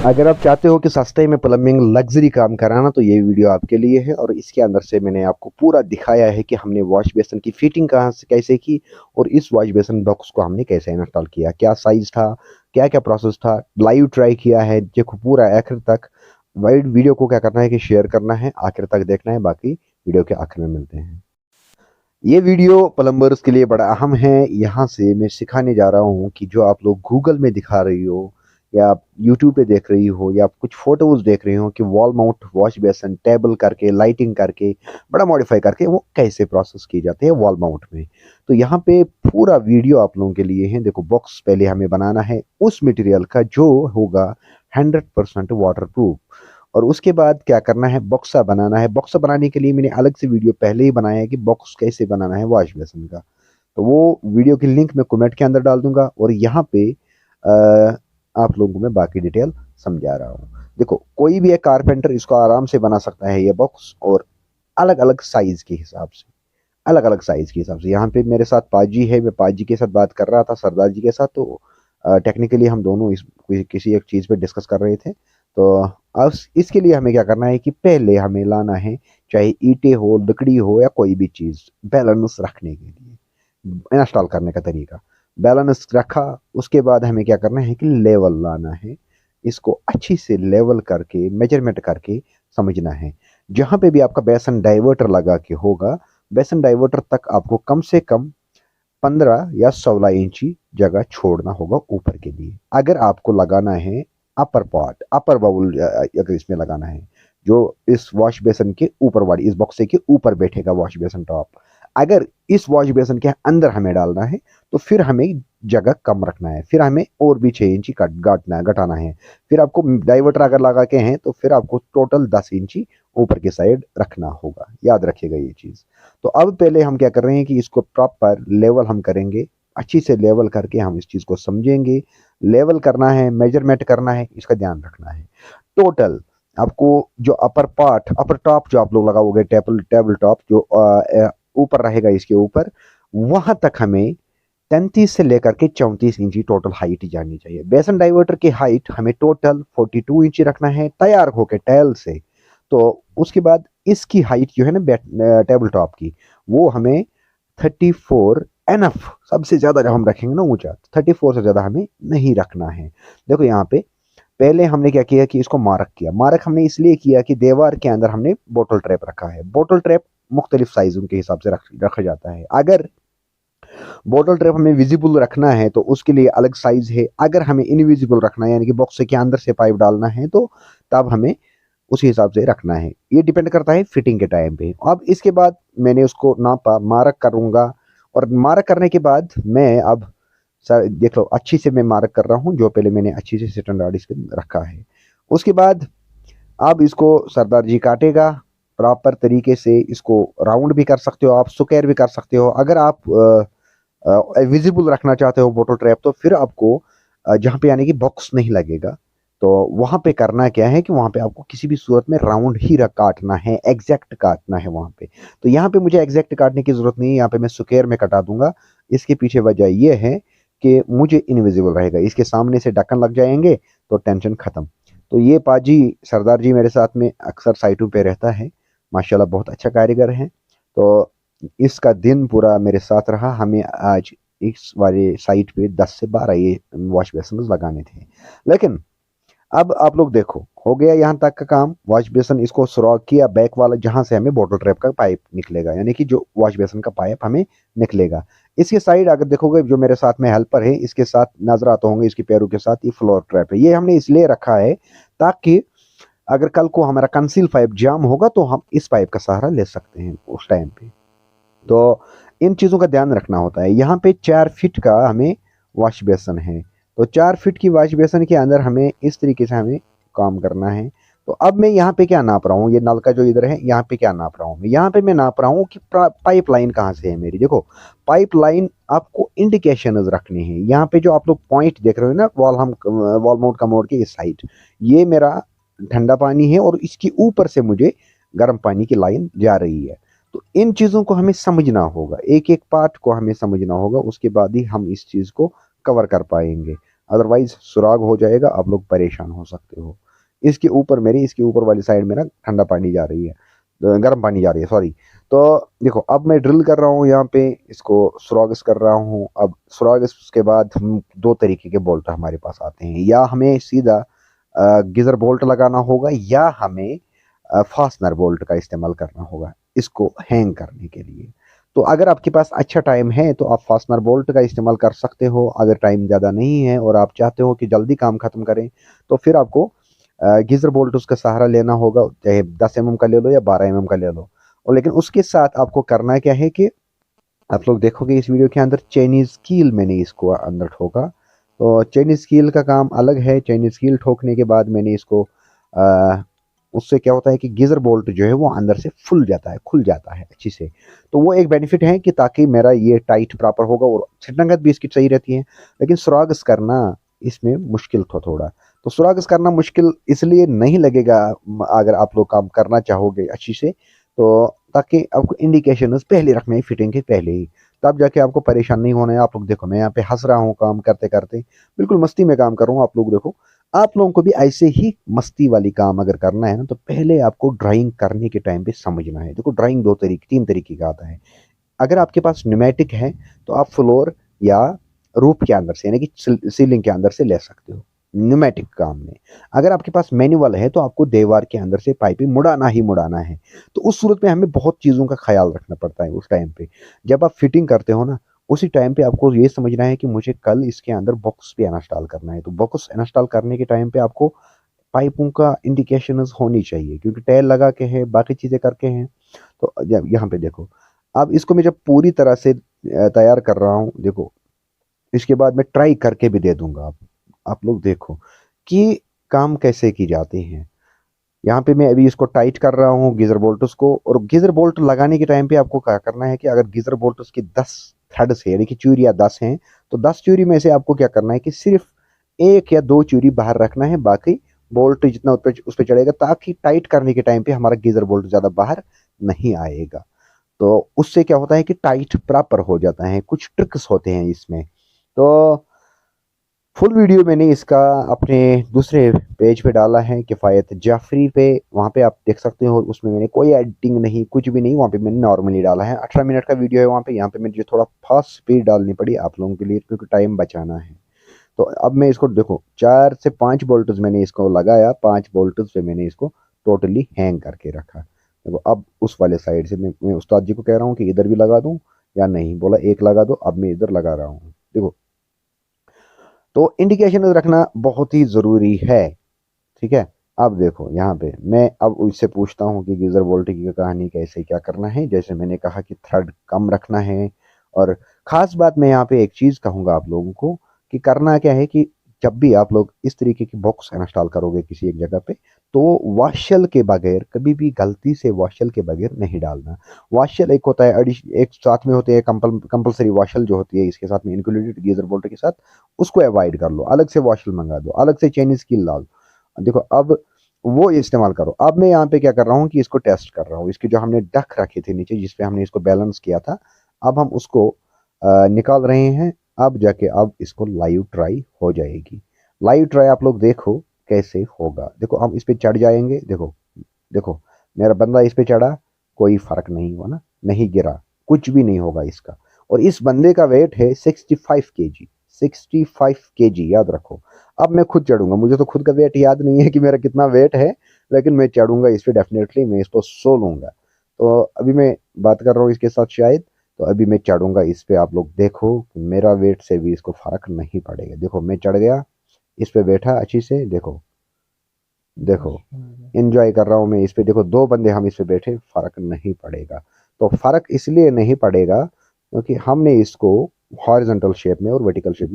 अगर आप चाहते हो कि सस्ते में प्लम्बिंग लग्जरी काम कराना तो ये वीडियो आपके लिए है। और इसके अंदर से मैंने आपको पूरा दिखाया है कि हमने वॉश बेसिन की फिटिंग कहाँ से कैसे की और इस वॉश बेसिन बॉक्स को हमने कैसे इंस्टॉल किया, क्या साइज था, क्या क्या प्रोसेस था, लाइव ट्राई किया है। देखो पूरा आखिर तक। वाइड वीडियो को क्या करना है कि शेयर करना है, आखिर तक देखना है, बाकी वीडियो के आखिर में मिलते हैं। ये वीडियो प्लम्बर्स के लिए बड़ा अहम है। यहाँ से मैं सिखाने जा रहा हूँ कि जो आप लोग गूगल में दिखा रही हो या आप यूट्यूब पे देख रही हो या आप कुछ फोटोज देख रही हो कि wall mount wash basin table करके लाइटिंग करके बड़ा मॉडिफाई करके वो कैसे प्रोसेस की जाती है वॉल माउंट में। तो यहाँ पे पूरा वीडियो आप लोगों के लिए है। देखो बॉक्स पहले हमें बनाना है उस मटेरियल का जो होगा 100% वाटर प्रूफ। और उसके बाद क्या करना है, बॉक्सा बनाना है। बॉक्सा बनाने के लिए मैंने अलग से वीडियो पहले ही बनाया है कि बॉक्स कैसे बनाना है वॉश बेसिन का। तो वो वीडियो की लिंक मैं कमेंट के अंदर डाल दूंगा और यहाँ पे आप लोगों को मैं बाकी डिटेल समझा रहा हूँ। देखो कोई भी एक कारपेंटर इसको आराम से बना सकता है ये बॉक्स, और अलग अलग साइज के हिसाब से, अलग अलग साइज के हिसाब से। यहाँ पे मेरे साथ पाजी है, मैं पाजी के साथ बात कर रहा था सरदार जी के साथ। तो टेक्निकली हम दोनों किसी एक चीज़ पे डिस्कस कर रहे थे। तो अब इसके लिए हमें क्या करना है कि पहले हमें लाना है, चाहे ईंटें हो, लकड़ी हो या कोई भी चीज़, बैलेंस रखने के लिए इंस्टॉल करने का तरीका। बैलेंस रखा, उसके बाद हमें क्या करना है कि लेवल लाना है। इसको अच्छी से लेवल करके मेजरमेंट करके समझना है। जहाँ पे भी आपका बेसन डाइवर्टर लगा के होगा, बेसन डाइवर्टर तक आपको कम से कम 15 या 16 इंची जगह छोड़ना होगा ऊपर के लिए। अगर आपको लगाना है अपर पॉट, अपर बाउल, अगर इसमें लगाना है जो इस वॉश बेसन के ऊपर वाली, इस बॉक्से के ऊपर बैठेगा वॉश बेसन टॉप, अगर इस वॉश बेसन के अंदर हमें डालना है तो फिर हमें जगह कम रखना है, फिर हमें और भी 6 इंची घटाना है। फिर आपको डाइवर्टर अगर लगा के हैं तो फिर आपको टोटल 10 इंची ऊपर की साइड रखना होगा। याद रखिएगा ये चीज़। तो अब पहले हम क्या कर रहे हैं कि इसको प्रॉपर लेवल हम करेंगे, अच्छी से लेवल करके हम इस चीज़ को समझेंगे। लेवल करना है, मेजरमेंट करना है, इसका ध्यान रखना है। टोटल आपको जो अपर पार्ट, अपर टॉप जो आप लोग लगाओगे, टेबल टेबल टॉप जो ऊपर रहेगा इसके ऊपर, वहां तक हमें 33 से लेकर के 34 इंची टोटल हाइट जानी चाहिए। बेसन डाइवर्टर की हाइट हमें टोटल 42 इंची रखना है तैयार होके टाइल से। तो उसके बाद इसकी हाइट जो है ना टेबल टॉप की, वो हमें 34 एनफ, सबसे ज्यादा जब हम रखेंगे ना ऊंचा, 34 से ज्यादा हमें नहीं रखना है। देखो यहाँ पे पहले हमने क्या किया कि इसको मार्क किया। मार्क हमने इसलिए किया कि दीवार के अंदर हमने बोतल ट्रैप रखा है। बोतल ट्रैप मुख्तलिफ साइजों के हिसाब से रखा जाता है। अगर बोतल ट्रैप हमें विजिबल रखना है तो उसके लिए अलग साइज है। अगर हमें इनविजिबल रखना है यानी कि बॉक्स के अंदर से पाइप डालना है तो तब हमें उसी हिसाब से रखना है। ये डिपेंड करता है फिटिंग के टाइम पे। अब इसके बाद मैंने उसको नापा, मार्क करूंगा। और मार्क करने के बाद मैं अब सर देख लो अच्छी से मैं मार्क कर रहा हूँ, जो पहले मैंने अच्छी से स्टैंडर्ड इसके रखा है। उसके बाद अब इसको सरदार जी काटेगा प्रॉपर तरीके से। इसको राउंड भी कर सकते हो आप, स्क्वायर भी कर सकते हो। अगर आप विजिबल रखना चाहते हो बोटल ट्रैप तो फिर आपको जहाँ पे यानी कि बॉक्स नहीं लगेगा, तो वहां पे करना क्या है कि वहां पे आपको किसी भी सूरत में राउंड ही काटना है, एग्जैक्ट काटना है वहां पे। तो यहाँ पे मुझे एग्जैक्ट काटने की जरूरत नहीं है, यहाँ पे मैं स्क्वायर में कटा दूंगा। इसके पीछे वजह यह है कि मुझे इनविजिबल रहेगा, इसके सामने से ढक्कन लग जाएंगे तो टेंशन खत्म। तो ये पाजी सरदार जी मेरे साथ में अक्सर साइटों पे रहता है, माशाल्लाह बहुत अच्छा कारीगर है। तो इसका दिन पूरा मेरे साथ रहा। हमें आज इस वाले साइट पे 10 से 12 ये वॉश बेसिन लगाने थे। लेकिन अब आप लोग देखो, हो गया यहाँ तक का काम। वॉश बेसिन इसको सुराख किया, बैक वाला जहां से हमें बोतल ट्रैप का पाइप निकलेगा, यानी कि जो वॉश बेसिन का पाइप हमें निकलेगा। इसके साइड अगर देखोगे, जो मेरे साथ में हेल्पर है इसके साथ नजर आता होंगे, इसके पैरों के साथ ये फ्लोर ट्रैप है। ये हमने इसलिए रखा है ताकि अगर कल को हमारा कंसील पाइप जाम होगा तो हम इस पाइप का सहारा ले सकते हैं उस टाइम पे। तो इन चीज़ों का ध्यान रखना होता है। यहाँ पे 4 फीट का हमें वॉश बेसन है, तो 4 फीट की वॉश बेसन के अंदर हमें इस तरीके से हमें काम करना है। तो अब मैं यहाँ पे क्या नाप रहा हूँ, ये नल का जो इधर है यहाँ पे क्या नाप रहा हूँ मैं, यहाँ पे मैं नाप रहा हूँ कि पाइप लाइन कहाँ से है मेरी। देखो पाइप लाइन आपको इंडिकेशन रखनी है। यहाँ पे जो आप लोग पॉइंट देख रहे हो ना, वॉल माउंट कमोड के इस साइड, ये मेरा ठंडा पानी है और इसके ऊपर से मुझे गर्म पानी की लाइन जा रही है। तो इन चीज़ों को हमें समझना होगा, एक एक पार्ट को हमें समझना होगा, उसके बाद ही हम इस चीज़ को कवर कर पाएंगे। अदरवाइज सुराग हो जाएगा, आप लोग परेशान हो सकते हो। इसके ऊपर वाली साइड में ना ठंडा पानी जा रही है, गर्म पानी जा रही है, सॉरी। तो देखो अब मैं ड्रिल कर रहा हूँ यहाँ पे, इसको सुरागस कर रहा हूँ। अब सुरागस के बाद हम दो तरीके के बोल्ट हमारे पास आते हैं, या हमें सीधा गिजर बोल्ट लगाना होगा, या हमें फास्टनर बोल्ट का इस्तेमाल करना होगा इसको हैंग करने के लिए। तो अगर आपके पास अच्छा टाइम है तो आप फास्टनर बोल्ट का इस्तेमाल कर सकते हो। अगर टाइम ज़्यादा नहीं है और आप चाहते हो कि जल्दी काम ख़त्म करें, तो फिर आपको गीजर बोल्ट उसका सहारा लेना होगा, चाहे 10 mm का ले लो या 12 mm का ले लो। और लेकिन उसके साथ आपको करना क्या है कि आप लोग देखोगे इस वीडियो के अंदर चाइनीज कील मैंने इसको अंदर ठोका। तो चाइनीज कील का काम अलग है। चाइनीज कील ठोकने के बाद मैंने इसको उससे क्या होता है कि गीजर बोल्ट जो है वो अंदर से फुल जाता है, खुल जाता है अच्छी से। तो वो एक बेनिफिट है कि ताकि मेरा ये टाइट प्रॉपर होगा और छिटनगत भी इसकी सही रहती है। लेकिन सुरागस करना इसमें मुश्किल था थोड़ा। तो सुरागस करना मुश्किल इसलिए नहीं लगेगा अगर आप लोग काम करना चाहोगे अच्छी से, तो ताकि आपको इंडिकेशन पहले रखना है फिटिंग के पहले ही, तब जाके आपको परेशान नहीं होना है। आप लोग देखो मैं यहाँ पे हंस रहा हूँ काम करते करते, बिल्कुल मस्ती में काम कर रहा हूँ। आप लोग देखो, आप लोगों को भी ऐसे ही मस्ती वाली काम अगर करना है ना, तो पहले आपको ड्राइंग करने के टाइम पे समझना है। देखो ड्राइंग तीन तरीके का आता है। अगर आपके पास न्यूमेटिक है तो आप फ्लोर या रूफ के अंदर से, यानी कि सीलिंग के अंदर से ले सकते हो न्यूमेटिक काम में। अगर आपके पास मैनुअल है तो आपको दीवार के अंदर से पाइपें मुड़ाना ही मुड़ाना है। तो उस सूरत में हमें बहुत चीज़ों का ख्याल रखना पड़ता है उस टाइम पे। जब आप फिटिंग करते हो ना, उसी टाइम पे आपको ये समझना है कि मुझे कल इसके अंदर बॉक्स भी इंस्टॉल करना है। तो बॉक्स इंस्टॉल करने के टाइम पे आपको पाइपों का इंडिकेशन होनी चाहिए, क्योंकि टाइल लगा के है, बाकी चीज़ें करके हैं। तो यहाँ पे देखो, अब इसको मैं जब पूरी तरह से तैयार कर रहा हूँ, देखो इसके बाद मैं ट्राई करके भी दे दूंगा। आप लोग देखो कि काम कैसे की जाते हैं। यहाँ पे मैं अभी इसको टाइट कर रहा हूँ गीजर बोल्ट्स को। और गीजर बोल्ट लगाने के टाइम पे आपको क्या करना है कि अगर गीजर बोल्ट्स की 10 थ्रेड्स है, यानी कि चूड़ियाँ 10 हैं, तो 10 चूड़ी में से आपको क्या करना है कि सिर्फ एक या दो चूड़ी बाहर रखना है, बाकी बोल्ट जितना उस पर चढ़ेगा, ताकि टाइट करने के टाइम पे हमारा गीजर बोल्ट ज़्यादा बाहर नहीं आएगा। तो उससे क्या होता है कि टाइट प्रॉपर हो जाता है। कुछ ट्रिक्स होते हैं इसमें। तो फुल वीडियो मैंने इसका अपने दूसरे पेज पे डाला है, किफ़ायत जाफरी पे, वहाँ पे आप देख सकते हो। उसमें मैंने कोई एडिटिंग नहीं, कुछ भी नहीं, वहाँ पे मैंने नॉर्मली डाला है। 18 मिनट का वीडियो है वहाँ पे। यहाँ पे मुझे थोड़ा फास्ट स्पीड डालनी पड़ी आप लोगों के लिए, क्योंकि टाइम बचाना है। तो अब मैं इसको देखो 4 से 5 बोल्ट्स मैंने इसको लगाया, 5 बोल्ट्स पे मैंने इसको टोटली हैंग करके रखा। देखो अब उस वाले साइड से मैं उस्ताद जी को कह रहा हूँ कि इधर भी लगा दूँ या नहीं, बोला एक लगा दो। अब मैं इधर लगा रहा हूँ, देखो। तो इंडिकेशन रखना बहुत ही ज़रूरी है, ठीक है। अब देखो यहाँ पे मैं अब उससे पूछता हूँ कि गीजर वोल्टेज की कहानी कैसे क्या करना है। जैसे मैंने कहा कि थ्रेड कम रखना है। और ख़ास बात मैं यहाँ पे एक चीज़ कहूँगा आप लोगों को कि करना क्या है कि जब भी आप लोग इस तरीके की बॉक्स इंस्टॉल करोगे किसी एक जगह पे, तो वॉशल के बगैर कभी भी गलती से वॉशल के बगैर नहीं डालना। वॉशल एक होता है, एक साथ में होते हैं कंपलसरी वॉशल जो होती है इसके साथ में इंक्लूडेड गीजर बोल्ट के साथ, उसको अवॉइड कर लो। अलग से वॉशल मंगा दो, अलग से चैनीज कील डाल। देखो अब वो इस्तेमाल करो। अब मैं यहाँ पे क्या कर रहा हूँ कि इसको टेस्ट कर रहा हूँ। इसकी जो हमने डक रखे थे नीचे, जिसपे हमने इसको बैलेंस किया था, अब हम उसको निकाल रहे हैं। अब जाके अब इसको लाइव ट्राई हो जाएगी। लाइव ट्राई आप लोग देखो कैसे होगा। देखो हम इस पे चढ़ जाएंगे। देखो देखो मेरा बंदा इस पे चढ़ा, कोई फर्क नहीं हुआ ना, नहीं गिरा, कुछ भी नहीं होगा इसका। और इस बंदे का वेट है 65 kg, 65 kg याद रखो। अब मैं खुद चढ़ूंगा, मुझे तो खुद का वेट याद नहीं है कि मेरा कितना वेट है, लेकिन मैं चढ़ूंगा इस पे डेफिनेटली, मैं इसको सो लूंगा। तो अभी मैं बात कर रहा हूँ इसके साथ शायद, तो अभी मैं चढ़ूंगा इस पे। आप लोग देखो मेरा वेट से भी इसको फर्क नहीं पड़ेगा। देखो मैं चढ़ गया, इस पे बैठा अच्छी से। देखो देखो एंजॉय कर रहा हूँ मैं इस पे। देखो दो बंदे हम इस पे बैठे, फर्क नहीं पड़ेगा। तो फर्क इसलिए नहीं पड़ेगा क्योंकि हमने इसको हॉरिजॉन्टल शेप में और वर्टिकल शेप में